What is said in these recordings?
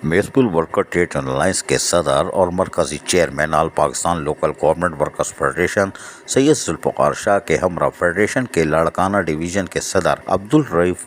Municipal worker trade alliance के सदर और मरकजी chairman all Pakistan local government workers federation Syed Zulfiqar Shah के हमरा फेडरेशन के लाड़काना डिवीज़न के सदर अब्दुल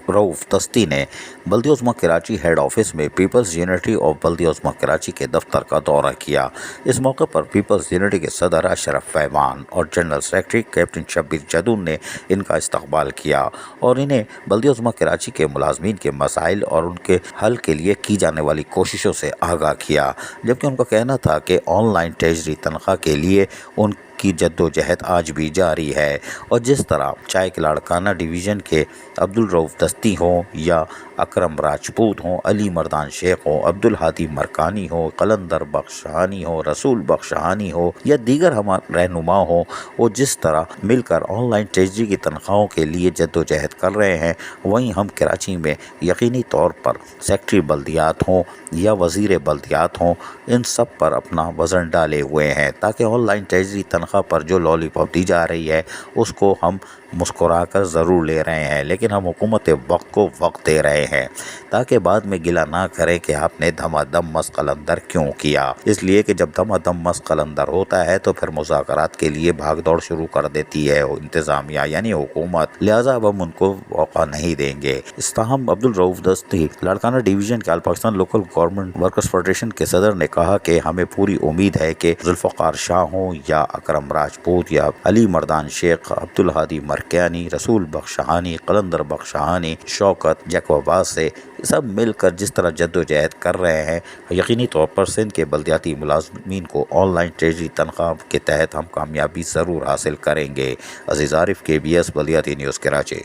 रऊफ दस्ती ने बल्दिया उज़्मा कराची हेड ऑफिस में पीपल्स यूनिटी ऑफ बल्दिया उज़्मा कराची के दफ्तर का दौरा किया। इस मौके पर पीपल्स यूनिटी के सदर अशरफ फैवान और general secretary captain Shabbir Jadoon ने इनका इस्तकबाल किया और इन्हें बल्दिया उज़्मा कराची के मुलाजमीन के मसाइल और उनके हल के लिए की जाने वाली कोशिशों से आगाह किया, जबकि उनका कहना था कि ऑनलाइन ट्रेजरी तनख्वाह के लिए उनकी जद्दोजहद आज भी जारी है और जिस तरह चाय के लाड़काना डिवीज़न के अब्दुल रऊफ दस्ती हों या अकरम राजपूत हों, अली मर्दान शेख हों, अब्दुल हादी मरकानी हो, कलंदर बख्शहानी हो, रसूल बख्शहानी हो या दीगर हमारे रहनुमा हों, वो जिस तरह मिलकर ऑनलाइन ट्रेजरी की तनख्वाहों के लिए जद्दोजहद कर रहे हैं, वहीं हम कराची में यकीनी तौर पर सेक्रेटरी बल्दियात हों या वज़ीर बल्दियात हों, इन सब पर अपना वज़न डाले हुए हैं ताकि ऑनलाइन ट्रेजरी तनख्वाह पर जो लॉलीपॉप दी जा रही है उसको हम मुस्कुरा कर ज़रूर ले रहे हैं, लेकिन हम हुकूमत वक्त को वक्त दे रहे हैं ताकि बाद में गिला ना करें कि आपने धमाधम मस्त कलंदर क्यों किया। इसलिए कि जब धमाधम मस्त कलंदर होता है तो फिर मुज़ाकरात के लिए भागदौड़ शुरू कर देती है इंतज़ामिया यानी हुकूमत, लिहाजा अब हम उनको मौका नहीं देंगे। इस्ताहम अब्दुल रऊफ दस्ती लाड़काना डिवीज़न के all Pakistan local government workers federation के सदर ने कहा कि हमें पूरी उम्मीद है कि जुल्फ़िकार शाह हों या अकरम राजपूत या अली मर्दान शेख, अब्दुल हादी मरकानी, रसूल बख्शहानी, कलंदर बख्शहानी, शौकत जैकवाबाज से सब मिलकर जिस तरह जद्दोजहद कर रहे हैं, यकीनी तौर पर सिंध के बल्दियाती मुलाजमीन को ऑनलाइन ट्रेजरी तनख्वाह के तहत हम कामयाबी ज़रूर हासिल करेंगे। अज़ीज़ आरिफ, KBS बल्दियाती न्यूज़ कराची।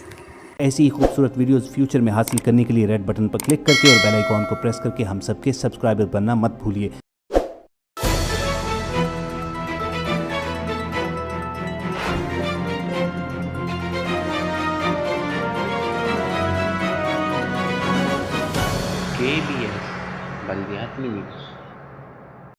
ऐसी ही खूबसूरत वीडियोस फ्यूचर में हासिल करने के लिए रेड बटन पर क्लिक करके और बेल आइकॉन को प्रेस करके हम सबके सब्सक्राइबर बनना मत भूलिए। KBS बल्दियाती न्यूज़।